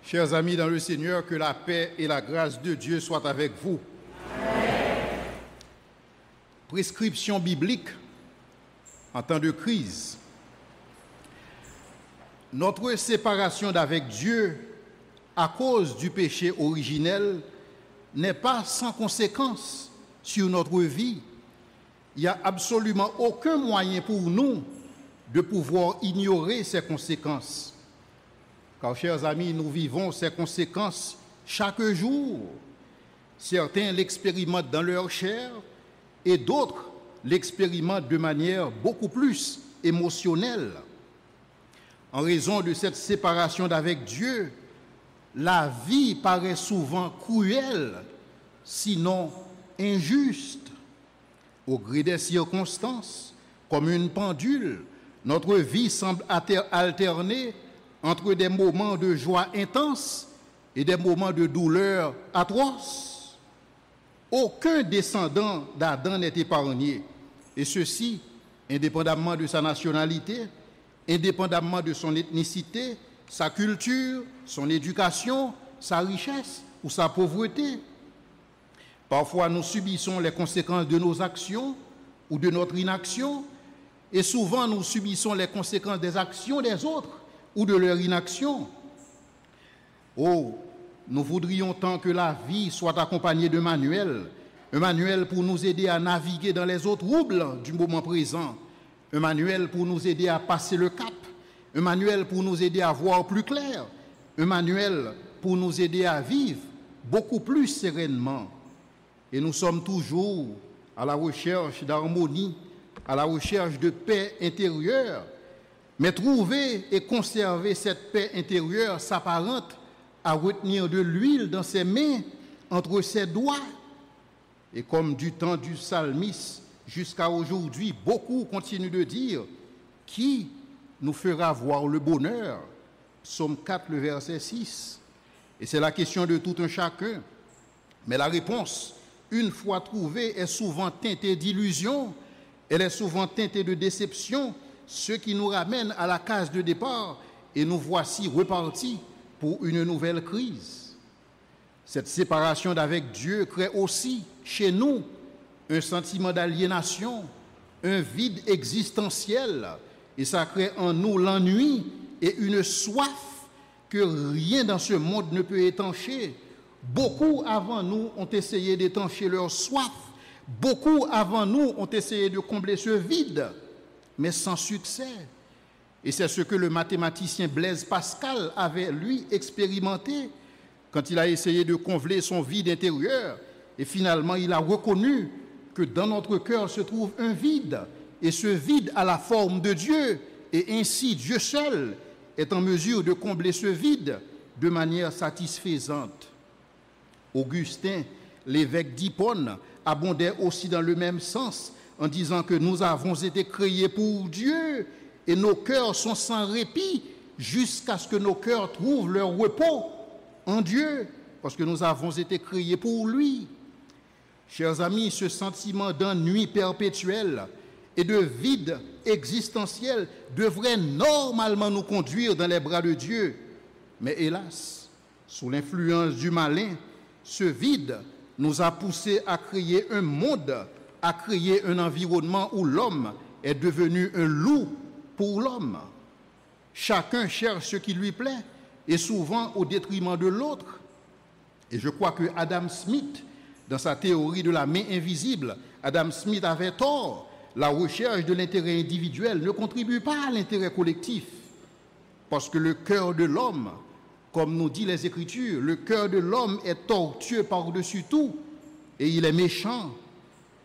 Chers amis dans le Seigneur, que la paix et la grâce de Dieu soient avec vous. Amen. Prescription biblique en temps de crise. Notre séparation d'avec Dieu à cause du péché originel n'est pas sans conséquence sur notre vie. Il n'y a absolument aucun moyen pour nous de pouvoir ignorer ces conséquences. Car, chers amis, nous vivons ces conséquences chaque jour. Certains l'expérimentent dans leur chair et d'autres l'expérimentent de manière beaucoup plus émotionnelle. En raison de cette séparation d'avec Dieu, la vie paraît souvent cruelle, sinon injuste. Au gré des circonstances, comme une pendule, notre vie semble alterner entre des moments de joie intense et des moments de douleur atroce. Aucun descendant d'Adam n'est épargné, et ceci, indépendamment de sa nationalité, indépendamment de son ethnicité, sa culture, son éducation, sa richesse ou sa pauvreté. Parfois, nous subissons les conséquences de nos actions ou de notre inaction, et souvent, nous subissons les conséquences des actions des autres ou de leur inaction. Oh, nous voudrions tant que la vie soit accompagnée de manuels, un manuel pour nous aider à naviguer dans les eaux troubles du moment présent, un manuel pour nous aider à passer le cap, un manuel pour nous aider à voir plus clair, un manuel pour nous aider à vivre beaucoup plus sereinement. Et nous sommes toujours à la recherche d'harmonie, à la recherche de paix intérieure. Mais trouver et conserver cette paix intérieure s'apparente à retenir de l'huile dans ses mains, entre ses doigts. Et comme du temps du psalmiste jusqu'à aujourd'hui, beaucoup continuent de dire « Qui nous fera voir le bonheur ?» Psaume 4, le verset 6. Et c'est la question de tout un chacun. Mais la réponse, une fois trouvée, est souvent teintée d'illusion, elle est souvent teintée de déception, ce qui nous ramène à la case de départ et nous voici repartis pour une nouvelle crise. Cette séparation d'avec Dieu crée aussi chez nous un sentiment d'aliénation, un vide existentiel, et ça crée en nous l'ennui et une soif que rien dans ce monde ne peut étancher. Beaucoup avant nous ont essayé d'étancher leur soif, beaucoup avant nous ont essayé de combler ce vide, mais sans succès. Et c'est ce que le mathématicien Blaise Pascal avait, lui, expérimenté quand il a essayé de combler son vide intérieur. Et finalement, il a reconnu que dans notre cœur se trouve un vide. Et ce vide a la forme de Dieu. Et ainsi, Dieu seul est en mesure de combler ce vide de manière satisfaisante. Augustin, l'évêque d'Hippone, abondait aussi dans le même sens, en disant que nous avons été créés pour Dieu et nos cœurs sont sans répit jusqu'à ce que nos cœurs trouvent leur repos en Dieu, parce que nous avons été créés pour lui. Chers amis, ce sentiment d'ennui perpétuel et de vide existentiel devrait normalement nous conduire dans les bras de Dieu. Mais hélas, sous l'influence du malin, ce vide nous a poussés à créer un monde, à créer un environnement où l'homme est devenu un loup pour l'homme. Chacun cherche ce qui lui plaît et souvent au détriment de l'autre. Et je crois que Adam Smith, dans sa théorie de la main invisible, Adam Smith avait tort. La recherche de l'intérêt individuel ne contribue pas à l'intérêt collectif. Parce que le cœur de l'homme, comme nous dit les Écritures, le cœur de l'homme est tortueux par-dessus tout et il est méchant.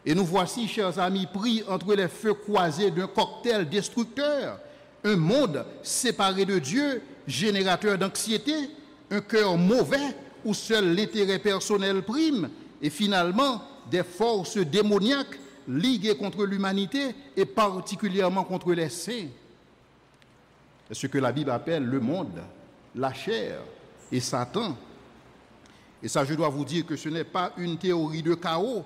Et nous voici, chers amis, pris entre les feux croisés d'un cocktail destructeur, un monde séparé de Dieu, générateur d'anxiété, un cœur mauvais où seul l'intérêt personnel prime, et finalement des forces démoniaques liguées contre l'humanité et particulièrement contre les saints. C'est ce que la Bible appelle le monde, la chair et Satan. Et ça, je dois vous dire que ce n'est pas une théorie de chaos,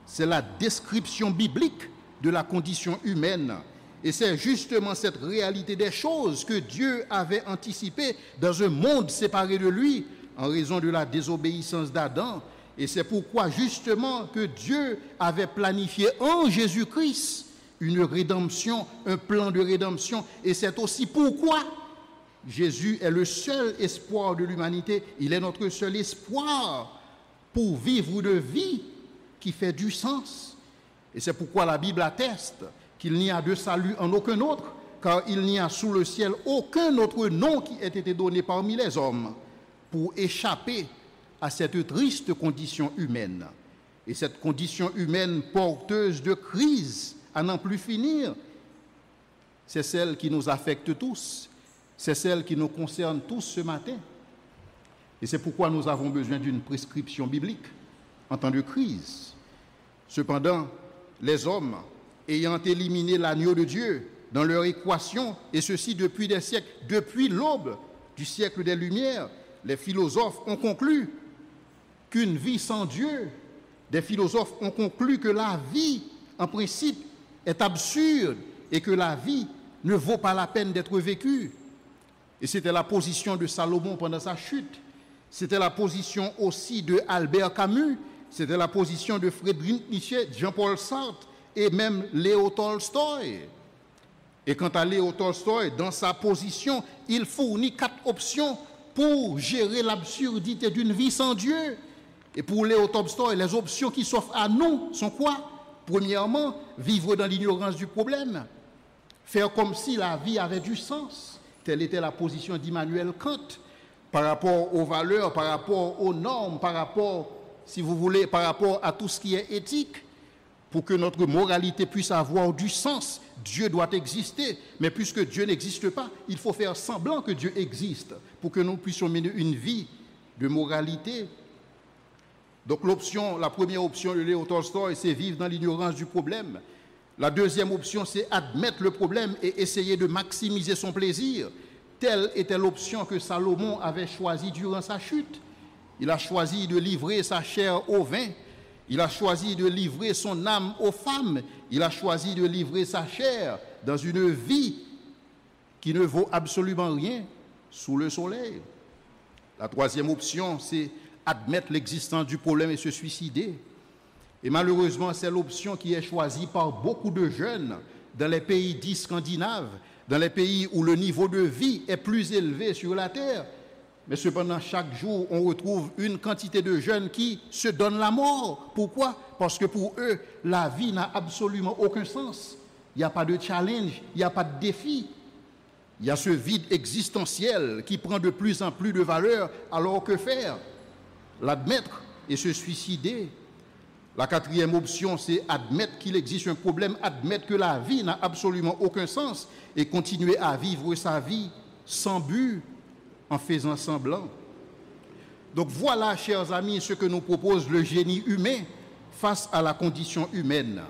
c'est la description biblique de la condition humaine. Et c'est justement cette réalité des choses que Dieu avait anticipée dans un monde séparé de lui en raison de la désobéissance d'Adam. Et c'est pourquoi justement que Dieu avait planifié en Jésus-Christ une rédemption, un plan de rédemption. Et c'est aussi pourquoi Jésus est le seul espoir de l'humanité. Il est notre seul espoir pour vivre une vie qui fait du sens. Et c'est pourquoi la Bible atteste qu'il n'y a de salut en aucun autre, car il n'y a sous le ciel aucun autre nom qui ait été donné parmi les hommes pour échapper à cette triste condition humaine. Et cette condition humaine porteuse de crise à n'en plus finir, c'est celle qui nous affecte tous, c'est celle qui nous concerne tous ce matin. Et c'est pourquoi nous avons besoin d'une prescription biblique en temps de crise. Cependant, les hommes, ayant éliminé l'agneau de Dieu dans leur équation, et ceci depuis des siècles, depuis l'aube du siècle des Lumières, les philosophes ont conclu qu'une vie sans Dieu, des philosophes ont conclu que la vie, en principe, est absurde et que la vie ne vaut pas la peine d'être vécue. Et c'était la position de Salomon pendant sa chute. C'était la position aussi de Albert Camus. C'était la position de Friedrich Nietzsche, Jean-Paul Sartre et même Léo Tolstoï. Et quant à Léo Tolstoï, dans sa position, il fournit 4 options pour gérer l'absurdité d'une vie sans Dieu. Et pour Léo Tolstoï, les options qui s'offrent à nous sont quoi? Premièrement, vivre dans l'ignorance du problème. Faire comme si la vie avait du sens. Telle était la position d'Immanuel Kant par rapport aux valeurs, par rapport aux normes, par rapport, si vous voulez, par rapport à tout ce qui est éthique. Pour que notre moralité puisse avoir du sens, Dieu doit exister. Mais puisque Dieu n'existe pas, il faut faire semblant que Dieu existe pour que nous puissions mener une vie de moralité. Donc la première option de Léo Tolstoï, c'est vivre dans l'ignorance du problème. La deuxième option, c'est admettre le problème et essayer de maximiser son plaisir. Telle était l'option que Salomon avait choisie durant sa chute. Il a choisi de livrer sa chair au vin. Il a choisi de livrer son âme aux femmes. Il a choisi de livrer sa chair dans une vie qui ne vaut absolument rien sous le soleil. La troisième option, c'est admettre l'existence du problème et se suicider. Et malheureusement, c'est l'option qui est choisie par beaucoup de jeunes dans les pays dits scandinaves, dans les pays où le niveau de vie est plus élevé sur la terre. Mais cependant, chaque jour, on retrouve une quantité de jeunes qui se donnent la mort. Pourquoi? Parce que pour eux, la vie n'a absolument aucun sens. Il n'y a pas de challenge, il n'y a pas de défi. Il y a ce vide existentiel qui prend de plus en plus de valeur. Alors que faire? L'admettre et se suicider. La quatrième option, c'est admettre qu'il existe un problème, admettre que la vie n'a absolument aucun sens et continuer à vivre sa vie sans but, en faisant semblant. Donc voilà, chers amis, ce que nous propose le génie humain face à la condition humaine.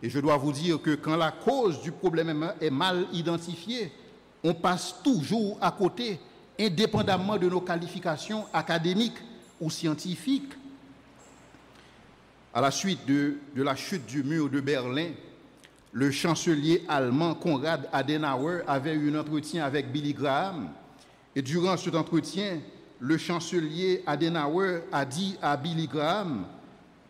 Et je dois vous dire que quand la cause du problème est mal identifiée, on passe toujours à côté, indépendamment de nos qualifications académiques ou scientifiques. À la suite de la chute du mur de Berlin, le chancelier allemand Konrad Adenauer avait eu un entretien avec Billy Graham. Et durant cet entretien, le chancelier Adenauer a dit à Billy Graham,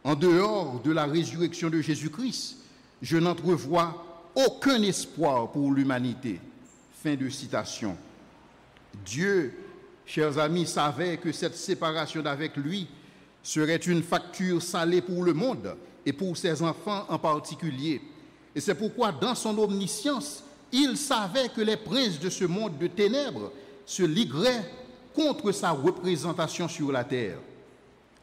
en dehors de la résurrection de Jésus-Christ, je n'entrevois aucun espoir pour l'humanité. Fin de citation. Dieu, chers amis, savait que cette séparation d'avec lui serait une facture salée pour le monde et pour ses enfants en particulier. Et c'est pourquoi, dans son omniscience, il savait que les princes de ce monde de ténèbres se ligueraient contre sa représentation sur la terre.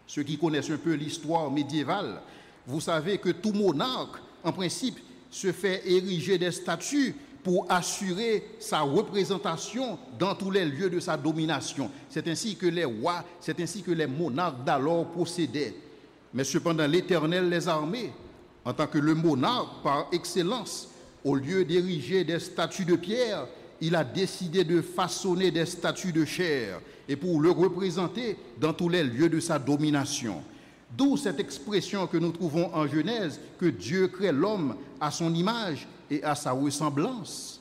Ceux qui connaissent un peu l'histoire médiévale, vous savez que tout monarque, en principe, se fait ériger des statues pour assurer sa représentation dans tous les lieux de sa domination. C'est ainsi que les rois, c'est ainsi que les monarques d'alors procédaient. Mais cependant, l'Éternel les armées, en tant que le monarque par excellence, au lieu d'ériger des statues de pierre, il a décidé de façonner des statues de chair et pour le représenter dans tous les lieux de sa domination. D'où cette expression que nous trouvons en Genèse, que Dieu crée l'homme à son image et à sa ressemblance.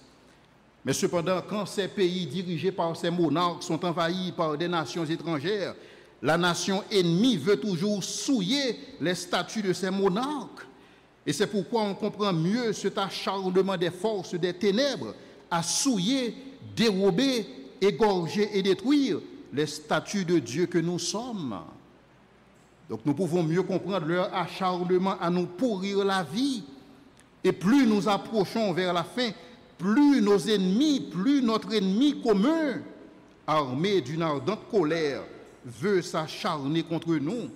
Mais cependant, quand ces pays dirigés par ces monarques sont envahis par des nations étrangères, la nation ennemie veut toujours souiller les statuts de ces monarques. Et c'est pourquoi on comprend mieux cet acharnement des forces des ténèbres à souiller, dérober, égorger et détruire les statuts de Dieu que nous sommes. Donc nous pouvons mieux comprendre leur acharnement à nous pourrir la vie. Et plus nous approchons vers la fin, plus nos ennemis, plus notre ennemi commun, armé d'une ardente colère, veut s'acharner contre nous.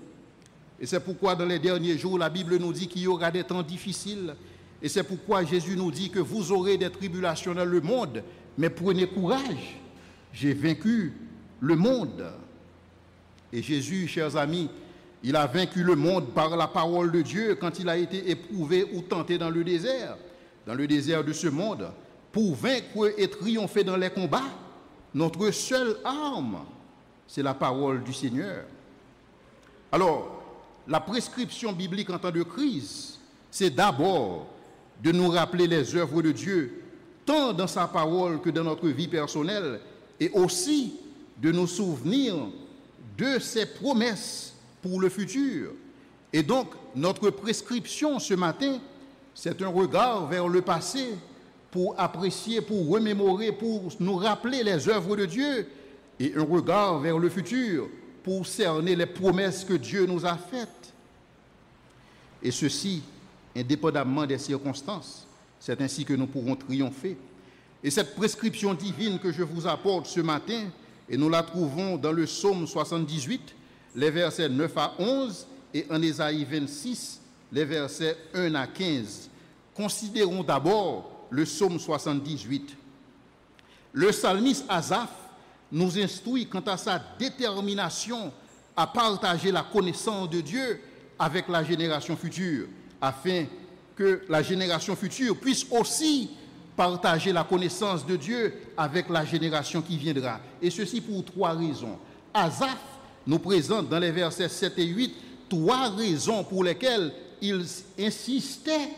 Et c'est pourquoi dans les derniers jours, la Bible nous dit qu'il y aura des temps difficiles. Et c'est pourquoi Jésus nous dit que vous aurez des tribulations dans le monde, mais prenez courage, j'ai vaincu le monde. Et Jésus, chers amis, il a vaincu le monde par la parole de Dieu quand il a été éprouvé ou tenté dans le désert de ce monde. Pour vaincre et triompher dans les combats, notre seule arme, c'est la parole du Seigneur. Alors, la prescription biblique en temps de crise, c'est d'abord de nous rappeler les œuvres de Dieu, tant dans sa parole que dans notre vie personnelle, et aussi de nous souvenir de ses promesses pour le futur. Et donc, notre prescription ce matin, c'est un regard vers le passé pour apprécier, pour remémorer, pour nous rappeler les œuvres de Dieu, et un regard vers le futur pour cerner les promesses que Dieu nous a faites. Et ceci, indépendamment des circonstances. C'est ainsi que nous pourrons triompher. Et cette prescription divine que je vous apporte ce matin, et nous la trouvons dans le psaume 78, les versets 9 à 11, et en Ésaïe 26, les versets 1 à 15. Considérons d'abord le psaume 78. Le psalmiste Asaph nous instruit quant à sa détermination à partager la connaissance de Dieu avec la génération future, afin que la génération future puisse aussi partager la connaissance de Dieu avec la génération qui viendra. Et ceci pour trois raisons. Asaph nous présente dans les versets 7 et 8 trois raisons pour lesquelles il insistait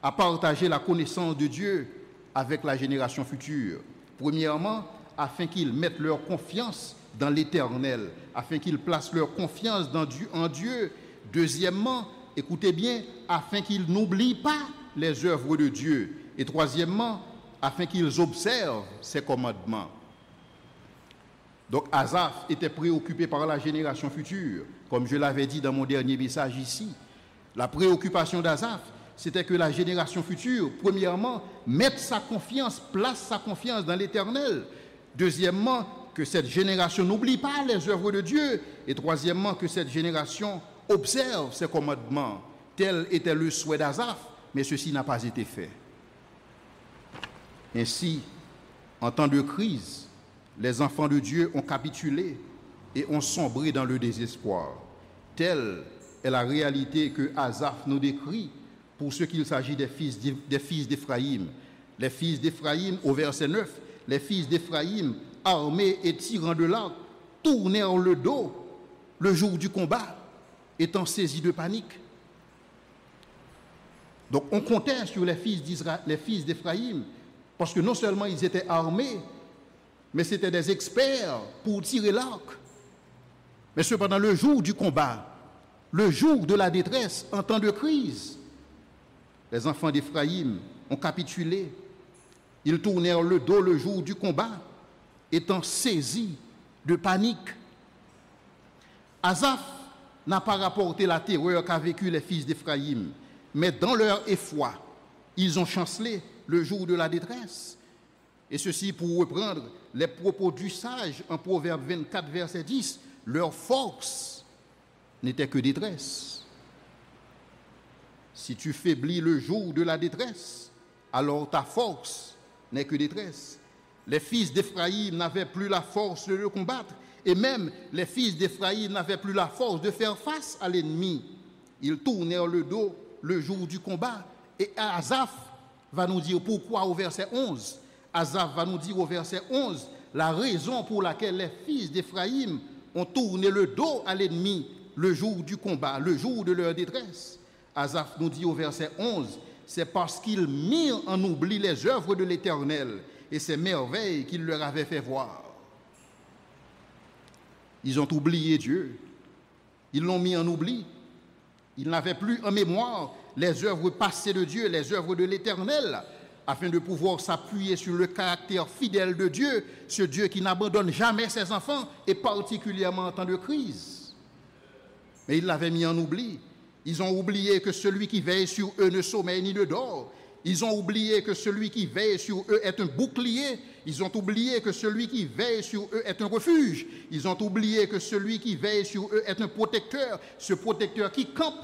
à partager la connaissance de Dieu avec la génération future. Premièrement, afin qu'ils mettent leur confiance dans l'Éternel, afin qu'ils placent leur confiance en Dieu. Deuxièmement, écoutez bien, afin qu'ils n'oublient pas les œuvres de Dieu. Et troisièmement, afin qu'ils observent ses commandements. Donc Asaph était préoccupé par la génération future, comme je l'avais dit dans mon dernier message ici. La préoccupation d'Asaph, c'était que la génération future, premièrement, mette sa confiance, place sa confiance dans l'Éternel. Deuxièmement, que cette génération n'oublie pas les œuvres de Dieu. Et troisièmement, que cette génération observe ses commandements. Tel était le souhait d'Asaph, mais ceci n'a pas été fait. Ainsi, en temps de crise, les enfants de Dieu ont capitulé et ont sombré dans le désespoir. Telle est la réalité que Asaph nous décrit pour ce qu'il s'agit des fils d'Éphraïm. Les fils d'Éphraïm, au verset 9, les fils d'Éphraïm, armés et tirant de l'arc, tournèrent le dos le jour du combat, étant saisis de panique. Donc on comptait sur les fils d'Éphraïm, parce que non seulement ils étaient armés, mais c'était des experts pour tirer l'arc. Mais cependant, le jour du combat, le jour de la détresse, en temps de crise, les enfants d'Éphraïm ont capitulé. Ils tournèrent le dos le jour du combat, étant saisis de panique. Asaph n'a pas rapporté la terreur qu'a vécu les fils d'Éphraïm, mais dans leur effroi, ils ont chancelé le jour de la détresse. Et ceci pour reprendre les propos du sage en Proverbe 24, verset 10, leur force n'était que détresse. Si tu faiblis le jour de la détresse, alors ta force n'est que détresse. Les fils d'Éphraïm n'avaient plus la force de le combattre, et même les fils d'Éphraïm n'avaient plus la force de faire face à l'ennemi. Ils tournèrent le dos le jour du combat, et Asaph va nous dire pourquoi au verset 11. Asaph va nous dire au verset 11 la raison pour laquelle les fils d'Éphraïm ont tourné le dos à l'ennemi le jour du combat, le jour de leur détresse. Asaph nous dit au verset 11, c'est parce qu'ils mirent en oubli les œuvres de l'Éternel et ses merveilles qu'il leur avait fait voir. Ils ont oublié Dieu. Ils l'ont mis en oubli. Ils n'avaient plus en mémoire les œuvres passées de Dieu, les œuvres de l'Éternel, afin de pouvoir s'appuyer sur le caractère fidèle de Dieu, ce Dieu qui n'abandonne jamais ses enfants, et particulièrement en temps de crise. Mais ils l'avaient mis en oubli. Ils ont oublié que celui qui veille sur eux ne sommeille ni ne dort. Ils ont oublié que celui qui veille sur eux est un bouclier. Ils ont oublié que celui qui veille sur eux est un refuge. Ils ont oublié que celui qui veille sur eux est un protecteur. Ce protecteur qui campe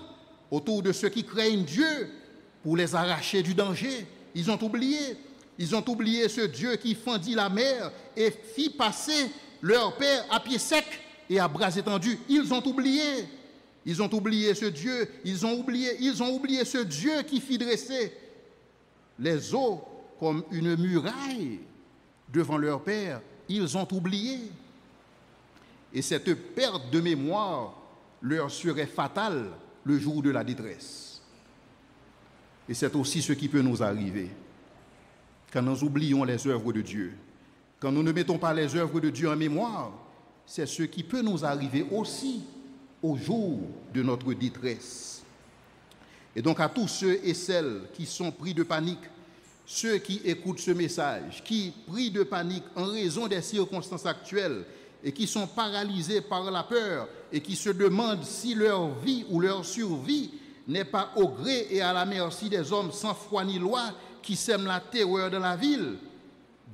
autour de ceux qui craignent Dieu pour les arracher du danger. Ils ont oublié ce Dieu qui fendit la mer et fit passer leur père à pied sec et à bras étendus. Ils ont oublié ce Dieu, ils ont oublié ce Dieu qui fit dresser les eaux comme une muraille devant leur père. Ils ont oublié. Et cette perte de mémoire leur serait fatale le jour de la détresse. Et c'est aussi ce qui peut nous arriver quand nous oublions les œuvres de Dieu. Quand nous ne mettons pas les œuvres de Dieu en mémoire, c'est ce qui peut nous arriver aussi au jour de notre détresse. Et donc à tous ceux et celles qui sont pris de panique, ceux qui écoutent ce message, qui pris de panique en raison des circonstances actuelles et qui sont paralysés par la peur et qui se demandent si leur vie ou leur survie n'est pas au gré et à la merci des hommes sans foi ni loi qui sèment la terreur dans la ville,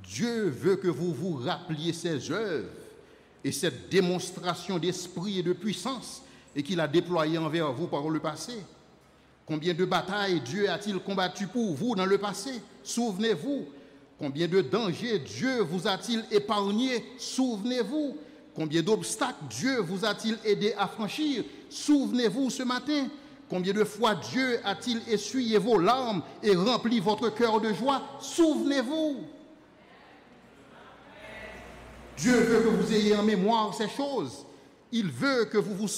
Dieu veut que vous vous rappeliez ses œuvres et cette démonstration d'esprit et de puissance et qu'il a déployée envers vous par le passé. Combien de batailles Dieu a-t-il combattu pour vous dans le passé? Souvenez-vous. Combien de dangers Dieu vous a-t-il épargné? Souvenez-vous. Combien d'obstacles Dieu vous a-t-il aidé à franchir? Souvenez-vous ce matin. Combien de fois Dieu a-t-il essuyé vos larmes et rempli votre cœur de joie? Souvenez-vous. Dieu veut que vous ayez en mémoire ces choses. Il veut que vous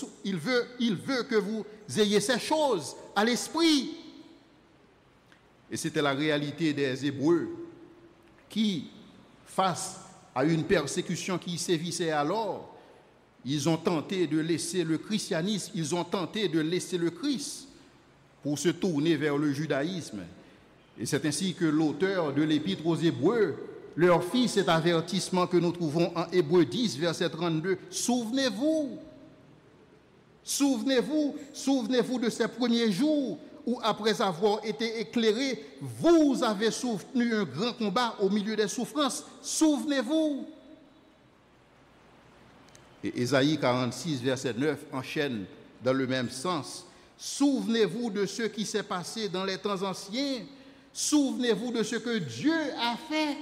ayez ces choses à l'esprit. Et c'était la réalité des Hébreux qui, face à une persécution qui sévissait alors, ils ont tenté de laisser le christianisme, ils ont tenté de laisser le Christ pour se tourner vers le judaïsme. Et c'est ainsi que l'auteur de l'Épître aux Hébreux leur fit cet avertissement que nous trouvons en Hébreux 10, verset 32. Souvenez-vous de ces premiers jours où, après avoir été éclairés, vous avez soutenu un grand combat au milieu des souffrances. Souvenez-vous. Et Ésaïe 46, verset 9 enchaîne dans le même sens. Souvenez-vous de ce qui s'est passé dans les temps anciens. Souvenez-vous de ce que Dieu a fait.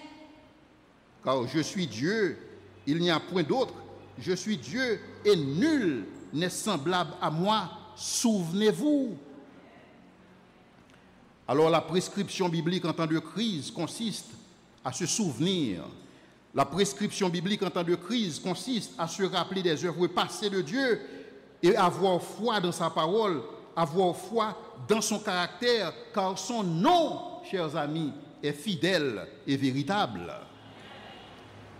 Car je suis Dieu, il n'y a point d'autre. Je suis Dieu et nul n'est semblable à moi. Souvenez-vous. Alors la prescription biblique en temps de crise consiste à se souvenir. La prescription biblique en temps de crise consiste à se rappeler des œuvres passées de Dieu et avoir foi dans sa parole, avoir foi dans son caractère, car son nom, chers amis, est fidèle et véritable.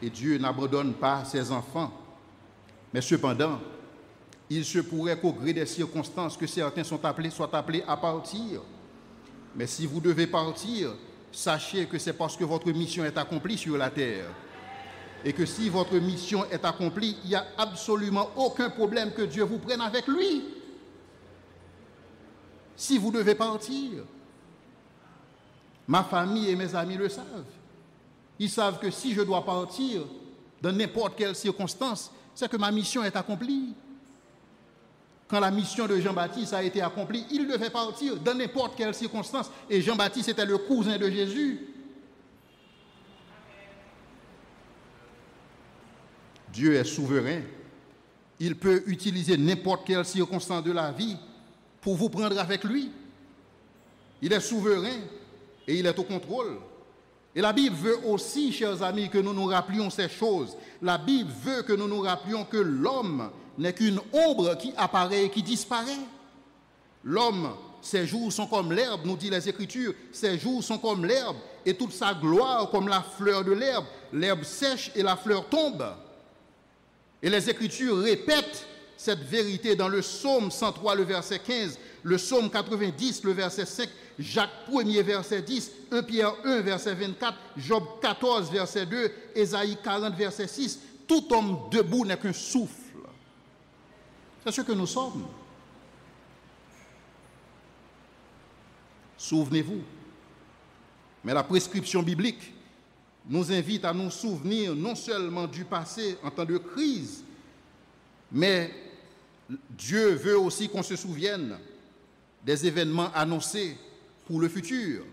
Et Dieu n'abandonne pas ses enfants. Mais cependant, il se pourrait qu'au gré des circonstances que certains soient appelés à partir. Mais si vous devez partir, sachez que c'est parce que votre mission est accomplie sur la terre. Et que si votre mission est accomplie, il n'y a absolument aucun problème que Dieu vous prenne avec lui. Si vous devez partir, ma famille et mes amis le savent. Ils savent que si je dois partir, dans n'importe quelle circonstance, c'est que ma mission est accomplie. Quand la mission de Jean-Baptiste a été accomplie, il devait partir dans n'importe quelle circonstance. Et Jean-Baptiste était le cousin de Jésus. Dieu est souverain. Il peut utiliser n'importe quelle circonstance de la vie pour vous prendre avec lui. Il est souverain et il est au contrôle. Et la Bible veut aussi, chers amis, que nous nous rappelions ces choses. La Bible veut que nous nous rappelions que l'homme n'est qu'une ombre qui apparaît et qui disparaît. L'homme Ses jours sont comme l'herbe, nous dit les Écritures. Ses jours sont comme l'herbe et toute sa gloire comme la fleur de l'herbe. L'herbe sèche et la fleur tombe. Et les Écritures répètent cette vérité dans le psaume 103, le verset 15, le psaume 90, le verset 5, Jacques 1er, verset 10, 1 Pierre 1, verset 24, Job 14, verset 2, Ésaïe 40, verset 6. Tout homme debout n'est qu'un souffle. C'est ce que nous sommes. Souvenez-vous. Mais la prescription biblique nous invite à nous souvenir non seulement du passé en temps de crise, mais Dieu veut aussi qu'on se souvienne des événements annoncés pour le futur.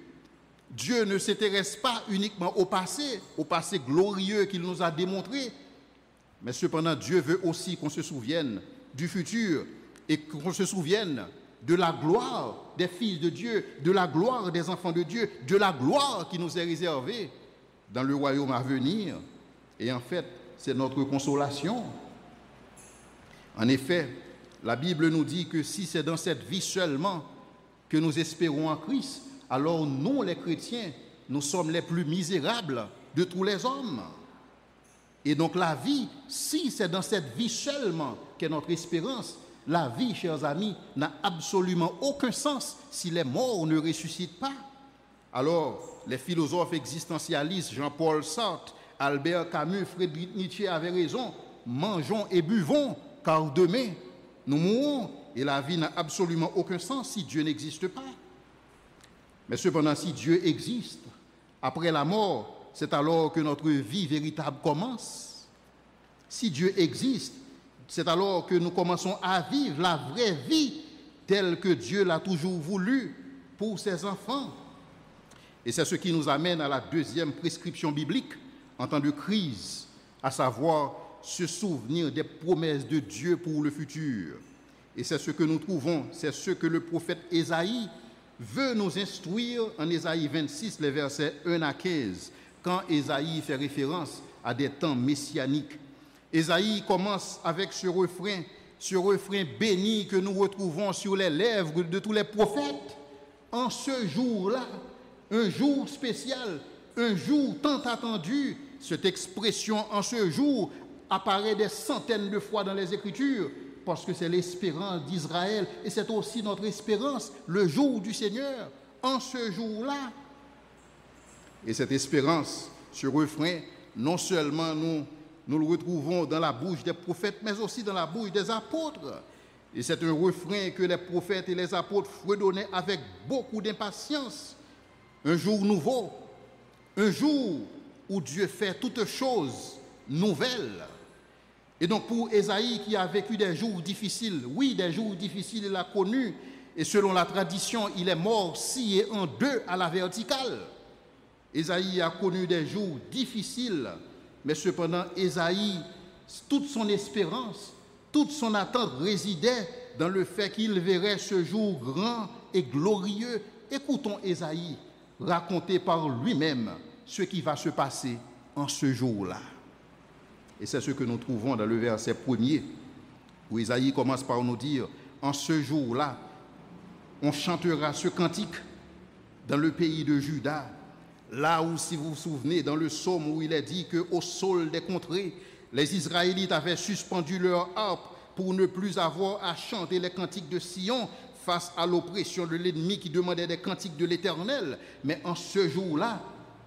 Dieu ne s'intéresse pas uniquement au passé glorieux qu'il nous a démontré, mais cependant Dieu veut aussi qu'on se souvienne du futur et qu'on se souvienne de la gloire des fils de Dieu, de la gloire des enfants de Dieu, de la gloire qui nous est réservée dans le royaume à venir. Et en fait, c'est notre consolation. En effet, la Bible nous dit que si c'est dans cette vie seulement que nous espérons en Christ, alors nous, les chrétiens, nous sommes les plus misérables de tous les hommes. Et donc la vie, si c'est dans cette vie seulement qu'est notre espérance, la vie, chers amis, n'a absolument aucun sens si les morts ne ressuscitent pas. Alors, les philosophes existentialistes Jean-Paul Sartre, Albert Camus, Friedrich Nietzsche avaient raison. Mangeons et buvons, car demain, nous mourrons. Et la vie n'a absolument aucun sens si Dieu n'existe pas. Mais cependant, si Dieu existe, après la mort, c'est alors que notre vie véritable commence. Si Dieu existe, c'est alors que nous commençons à vivre la vraie vie telle que Dieu l'a toujours voulu pour ses enfants. Et c'est ce qui nous amène à la deuxième prescription biblique en temps de crise, à savoir se souvenir des promesses de Dieu pour le futur. Et c'est ce que nous trouvons, c'est ce que le prophète Ésaïe veut nous instruire en Ésaïe 26, les versets 1 à 15, quand Ésaïe fait référence à des temps messianiques. Ésaïe commence avec ce refrain béni que nous retrouvons sur les lèvres de tous les prophètes. En ce jour-là, un jour spécial, un jour tant attendu, cette expression « en ce jour » apparaît des centaines de fois dans les Écritures, parce que c'est l'espérance d'Israël et c'est aussi notre espérance, le jour du Seigneur, en ce jour-là. Et cette espérance, ce refrain, non seulement nous le retrouvons dans la bouche des prophètes, mais aussi dans la bouche des apôtres. Et c'est un refrain que les prophètes et les apôtres fredonnaient avec beaucoup d'impatience. Un jour nouveau, un jour où Dieu fait toutes choses nouvelles. Et donc pour Ésaïe qui a vécu des jours difficiles, oui, des jours difficiles, il a connu, et selon la tradition, il est mort scié en deux à la verticale. Ésaïe a connu des jours difficiles, mais cependant Ésaïe, toute son espérance, toute son attente résidait dans le fait qu'il verrait ce jour grand et glorieux. Écoutons Ésaïe raconter par lui-même ce qui va se passer en ce jour-là. Et c'est ce que nous trouvons dans le verset 1er, où Ésaïe commence par nous dire « En ce jour-là, on chantera ce cantique dans le pays de Juda. » Là où, si vous vous souvenez, dans le psaume où il est dit qu'au sol des contrées, les Israélites avaient suspendu leur harpe pour ne plus avoir à chanter les cantiques de Sion face à l'oppression de l'ennemi qui demandait des cantiques de l'Éternel. Mais en ce jour-là,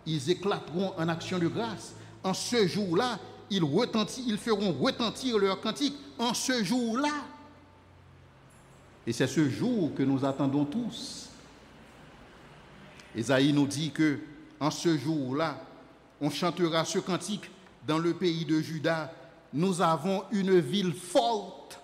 ils éclateront en action de grâce. En ce jour-là, ils feront retentir leurs cantiques. En ce jour-là. Et c'est ce jour que nous attendons tous. Ésaïe nous dit que en ce jour-là, on chantera ce cantique dans le pays de Juda. Nous avons une ville forte.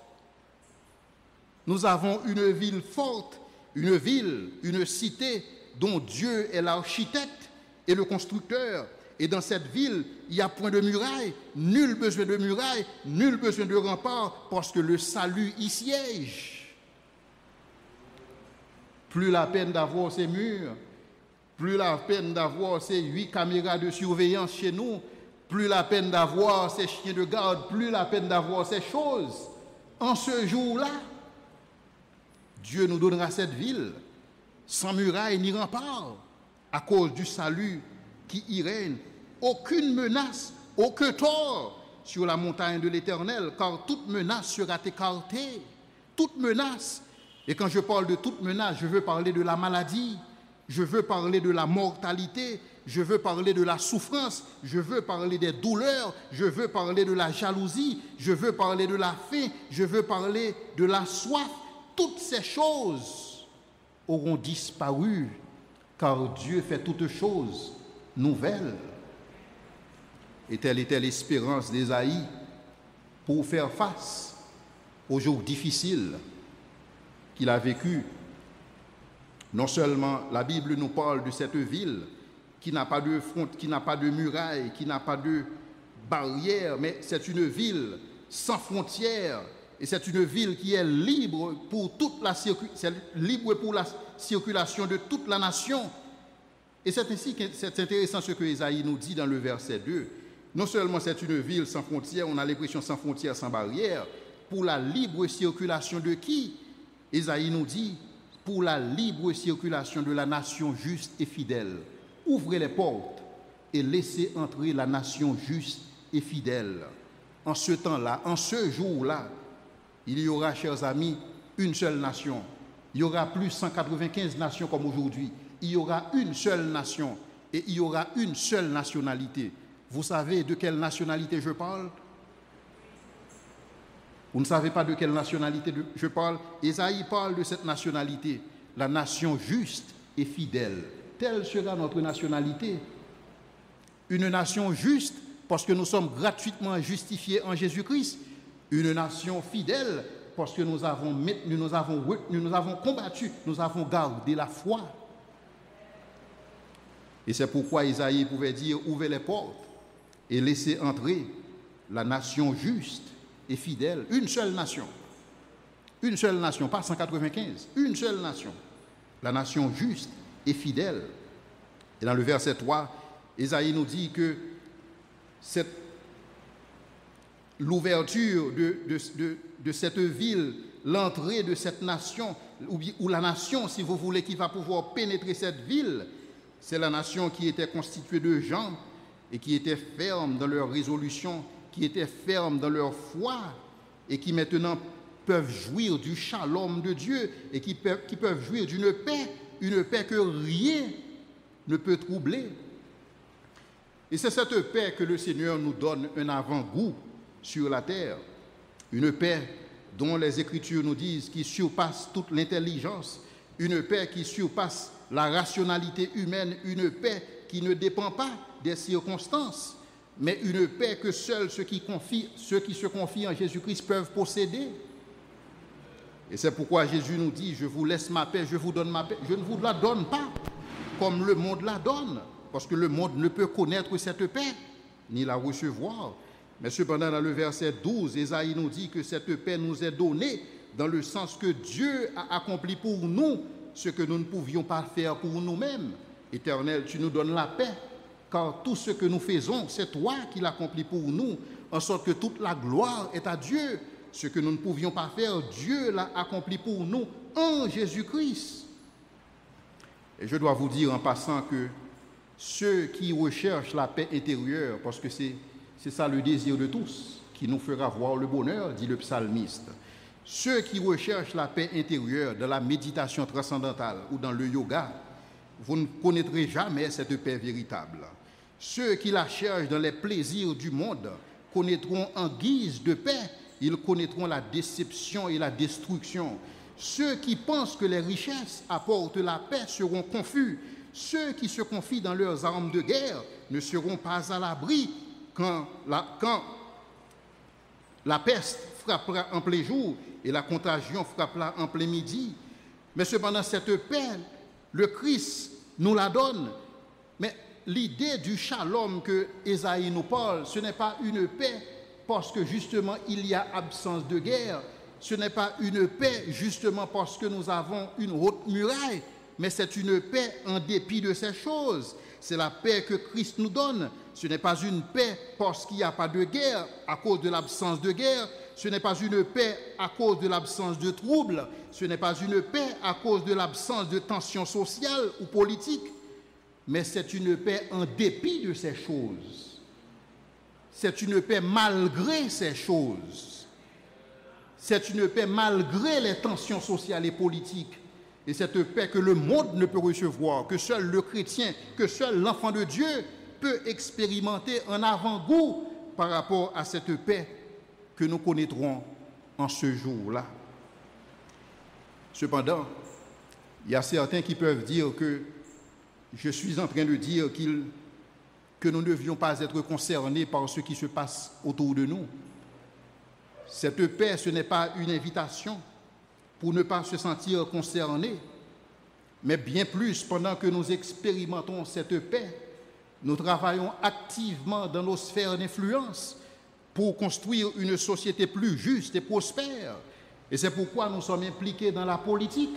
Nous avons une ville forte, une ville, une cité dont Dieu est l'architecte et le constructeur. Et dans cette ville, il n'y a point de muraille, nul besoin de muraille, nul besoin de rempart, parce que le salut y siège. Plus la peine d'avoir ces murs, plus la peine d'avoir ces 8 caméras de surveillance chez nous, plus la peine d'avoir ces chiens de garde, plus la peine d'avoir ces choses. En ce jour-là, Dieu nous donnera cette ville sans muraille ni rempart, à cause du salut qui y règne. Aucune menace, aucun tort sur la montagne de l'Éternel, car toute menace sera écartée. Toute menace. Et quand je parle de toute menace, je veux parler de la maladie, je veux parler de la mortalité, je veux parler de la souffrance, je veux parler des douleurs, je veux parler de la jalousie, je veux parler de la faim, je veux parler de la soif. Toutes ces choses auront disparu, car Dieu fait toutes choses nouvelles. Et telle était l'espérance d'Ésaïe pour faire face aux jours difficiles qu'il a vécu. Non seulement la Bible nous parle de cette ville qui n'a pas de front, qui n'a pas de muraille, qui n'a pas de barrière, mais c'est une ville sans frontières et c'est une ville qui est libre pour la circulation de toute la nation. Et c'est ainsi que c'est intéressant ce que Ésaïe nous dit dans le verset 2. Non seulement c'est une ville sans frontières, on a l'impression sans frontières, sans barrières, pour la libre circulation de qui? Ésaïe nous dit, pour la libre circulation de la nation juste et fidèle. Ouvrez les portes et laissez entrer la nation juste et fidèle. En ce temps-là, en ce jour-là, il y aura, chers amis, une seule nation. Il y aura plus 195 nations comme aujourd'hui. Il y aura une seule nation et il y aura une seule nationalité. Vous savez de quelle nationalité je parle? Vous ne savez pas de quelle nationalité je parle? Ésaïe parle de cette nationalité, la nation juste et fidèle. Telle sera notre nationalité. Une nation juste parce que nous sommes gratuitement justifiés en Jésus-Christ. Une nation fidèle parce que nous avons combattu, nous avons gardé la foi. Et c'est pourquoi Ésaïe pouvait dire, ouvrez les portes et laissez entrer la nation juste et fidèle. Une seule nation, pas 195, une seule nation, la nation juste et fidèle. Et dans le verset 3, Ésaïe nous dit que l'ouverture de cette ville, l'entrée de cette nation, ou la nation, si vous voulez, qui va pouvoir pénétrer cette ville, c'est la nation qui était constituée de gens et qui étaient fermes dans leur résolution, qui étaient fermes dans leur foi et qui maintenant peuvent jouir du shalom de Dieu et qui peuvent jouir d'une paix, une paix que rien ne peut troubler. Et c'est cette paix que le Seigneur nous donne un avant-goût sur la terre, une paix dont les Écritures nous disent qui surpasse toute l'intelligence, une paix qui surpasse la rationalité humaine, une paix qui ne dépend pas des circonstances, mais une paix que seuls ceux qui se confient en Jésus-Christ peuvent posséder. Et c'est pourquoi Jésus nous dit, je vous laisse ma paix, je vous donne ma paix. Je ne vous la donne pas comme le monde la donne, parce que le monde ne peut connaître cette paix, ni la recevoir. Mais cependant, dans le verset 12, Ésaïe nous dit que cette paix nous est donnée dans le sens que Dieu a accompli pour nous ce que nous ne pouvions pas faire pour nous-mêmes. Éternel, tu nous donnes la paix, car tout ce que nous faisons, c'est toi qui l'accomplis pour nous, en sorte que toute la gloire est à Dieu. Ce que nous ne pouvions pas faire, Dieu l'a accompli pour nous en Jésus-Christ. Et je dois vous dire en passant que ceux qui recherchent la paix intérieure, parce que c'est ça le désir de tous, qui nous fera voir le bonheur, dit le psalmiste. Ceux qui recherchent la paix intérieure dans la méditation transcendantale ou dans le yoga, vous ne connaîtrez jamais cette paix véritable. Ceux qui la cherchent dans les plaisirs du monde connaîtront en guise de paix, ils connaîtront la déception et la destruction. Ceux qui pensent que les richesses apportent la paix seront confus. Ceux qui se confient dans leurs armes de guerre ne seront pas à l'abri quand la peste frappera en plein jour et la contagion frappera en plein midi. Mais cependant, cette paix, le Christ nous la donne. Mais l'idée du shalom que Ésaïe nous parle, ce n'est pas une paix parce que justement il y a absence de guerre. Ce n'est pas une paix justement parce que nous avons une haute muraille, mais c'est une paix en dépit de ces choses. C'est la paix que Christ nous donne. Ce n'est pas une paix parce qu'il n'y a pas de guerre, à cause de l'absence de guerre. ce n'est pas une paix à cause de l'absence de troubles, ce n'est pas une paix à cause de l'absence de tensions sociales ou politiques, mais c'est une paix en dépit de ces choses. C'est une paix malgré ces choses. C'est une paix malgré les tensions sociales et politiques. Et cette paix que le monde ne peut recevoir, que seul le chrétien, que seul l'enfant de Dieu peut expérimenter un avant-goût par rapport à cette paix que nous connaîtrons en ce jour-là. Cependant, il y a certains qui peuvent dire que je suis en train de dire que nous ne devions pas être concernés par ce qui se passe autour de nous. Cette paix, ce n'est pas une invitation pour ne pas se sentir concerné, mais bien plus, pendant que nous expérimentons cette paix, nous travaillons activement dans nos sphères d'influence pour construire une société plus juste et prospère. Et c'est pourquoi nous sommes impliqués dans la politique,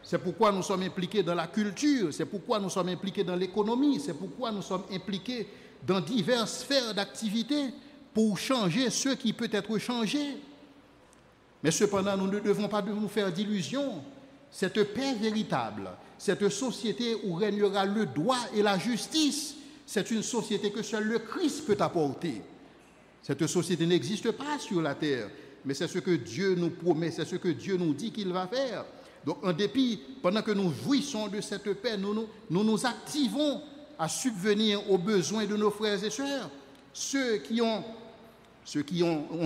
c'est pourquoi nous sommes impliqués dans la culture, c'est pourquoi nous sommes impliqués dans l'économie, c'est pourquoi nous sommes impliqués dans diverses sphères d'activité pour changer ce qui peut être changé. Mais cependant, nous ne devons pas nous faire d'illusions. Cette paix véritable, cette société où régnera le droit et la justice, c'est une société que seul le Christ peut apporter. Cette société n'existe pas sur la terre, mais c'est ce que Dieu nous promet, c'est ce que Dieu nous dit qu'il va faire. Donc, en dépit, pendant que nous jouissons de cette paix, nous nous activons à subvenir aux besoins de nos frères et sœurs, ceux qui ont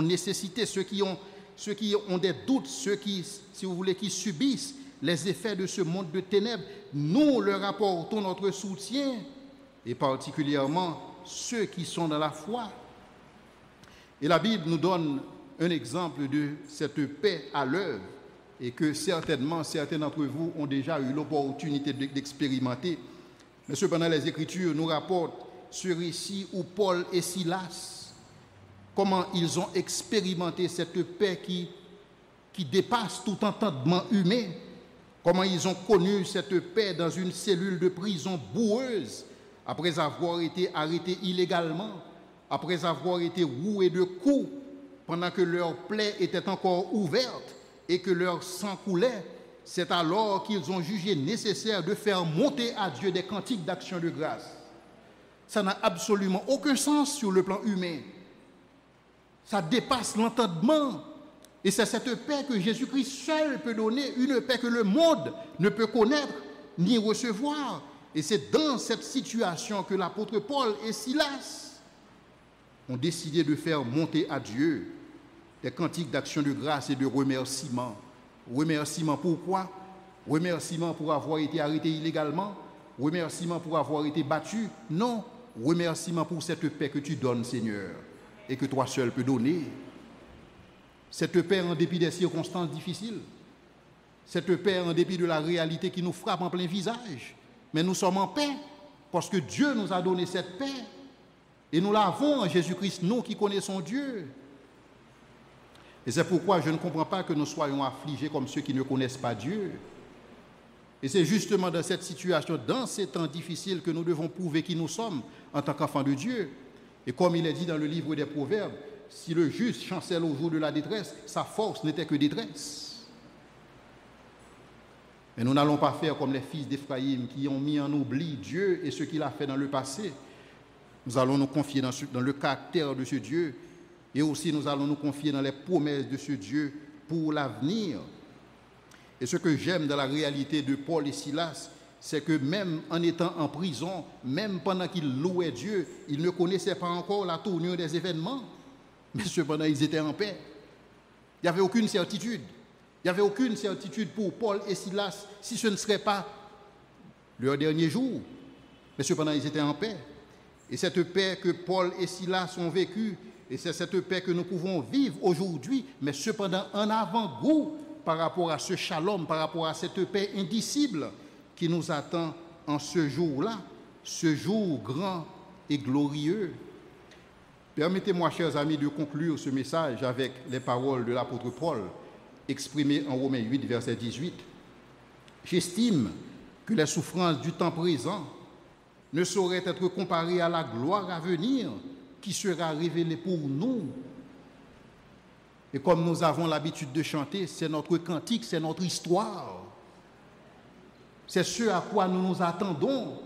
nécessité, ceux qui ont des doutes, ceux qui, si vous voulez, qui subissent les effets de ce monde de ténèbres. Nous leur apportons notre soutien, et particulièrement ceux qui sont dans la foi. Et la Bible nous donne un exemple de cette paix à l'œuvre, et que certainement certains d'entre vous ont déjà eu l'opportunité d'expérimenter. Mais cependant, les Écritures nous rapportent ce récit où Paul et Silas, comment ils ont expérimenté cette paix qui dépasse tout entendement humain, comment ils ont connu cette paix dans une cellule de prison boueuse, après avoir été arrêtés illégalement, après avoir été roués de coups, pendant que leurs plaies étaient encore ouvertes, et que leur sang coulait. C'est alors qu'ils ont jugé nécessaire de faire monter à Dieu des cantiques d'action de grâce. Ça n'a absolument aucun sens sur le plan humain. Ça dépasse l'entendement. Et c'est cette paix que Jésus-Christ seul peut donner, une paix que le monde ne peut connaître ni recevoir. Et c'est dans cette situation que l'apôtre Paul et Silas ont décidé de faire monter à Dieu des cantiques d'action de grâce et de remerciement. Remerciement pourquoi? Remerciement pour avoir été arrêté illégalement? Remerciement pour avoir été battu? Non, remerciement pour cette paix que tu donnes, Seigneur, et que toi seul peux donner. Cette paix en dépit des circonstances difficiles. Cette paix en dépit de la réalité qui nous frappe en plein visage. Mais nous sommes en paix parce que Dieu nous a donné cette paix. Et nous l'avons en Jésus-Christ, nous qui connaissons Dieu. Et c'est pourquoi je ne comprends pas que nous soyons affligés comme ceux qui ne connaissent pas Dieu. Et c'est justement dans cette situation, dans ces temps difficiles, que nous devons prouver qui nous sommes en tant qu'enfants de Dieu. Et comme il est dit dans le livre des Proverbes, si le juste chancelle au jour de la détresse, sa force n'était que détresse. Mais nous n'allons pas faire comme les fils d'Éphraïm qui ont mis en oubli Dieu et ce qu'il a fait dans le passé. Nous allons nous confier dans le caractère de ce Dieu. Et aussi, nous allons nous confier dans les promesses de ce Dieu pour l'avenir. Et ce que j'aime dans la réalité de Paul et Silas, c'est que même en étant en prison, même pendant qu'ils louaient Dieu, ils ne connaissaient pas encore la tournure des événements. Mais cependant, ils étaient en paix. Il n'y avait aucune certitude. Il n'y avait aucune certitude pour Paul et Silas si ce ne serait pas leur dernier jour. Mais cependant, ils étaient en paix. Et cette paix que Paul et Silas ont vécue, et c'est cette paix que nous pouvons vivre aujourd'hui, mais cependant un avant-goût par rapport à ce shalom, par rapport à cette paix indicible qui nous attend en ce jour-là, ce jour grand et glorieux. Permettez-moi, chers amis, de conclure ce message avec les paroles de l'apôtre Paul, exprimées en Romains 8, verset 18. J'estime que les souffrances du temps présent ne sauraient être comparées à la gloire à venir qui sera révélée pour nous. Et comme nous avons l'habitude de chanter, c'est notre cantique, c'est notre histoire. C'est ce à quoi nous nous attendons.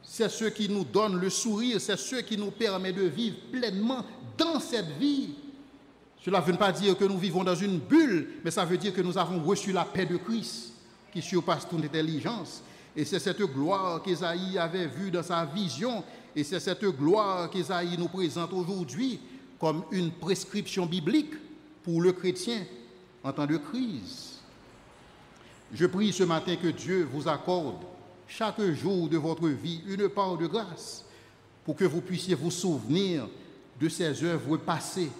C'est ce qui nous donne le sourire, c'est ce qui nous permet de vivre pleinement dans cette vie. Cela ne veut pas dire que nous vivons dans une bulle, mais ça veut dire que nous avons reçu la paix de Christ qui surpasse toute intelligence. Et c'est cette gloire qu'Ésaïe avait vue dans sa vision, et c'est cette gloire qu'Ésaïe nous présente aujourd'hui comme une prescription biblique pour le chrétien en temps de crise. Je prie ce matin que Dieu vous accorde chaque jour de votre vie une part de grâce pour que vous puissiez vous souvenir de ses œuvres passées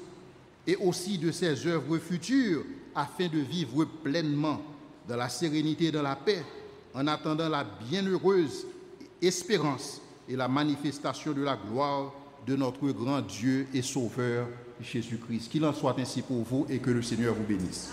et aussi de ses œuvres futures afin de vivre pleinement dans la sérénité et dans la paix en attendant la bienheureuse espérance et la manifestation de la gloire de notre grand Dieu et Sauveur Jésus-Christ. Qu'il en soit ainsi pour vous et que le Seigneur vous bénisse.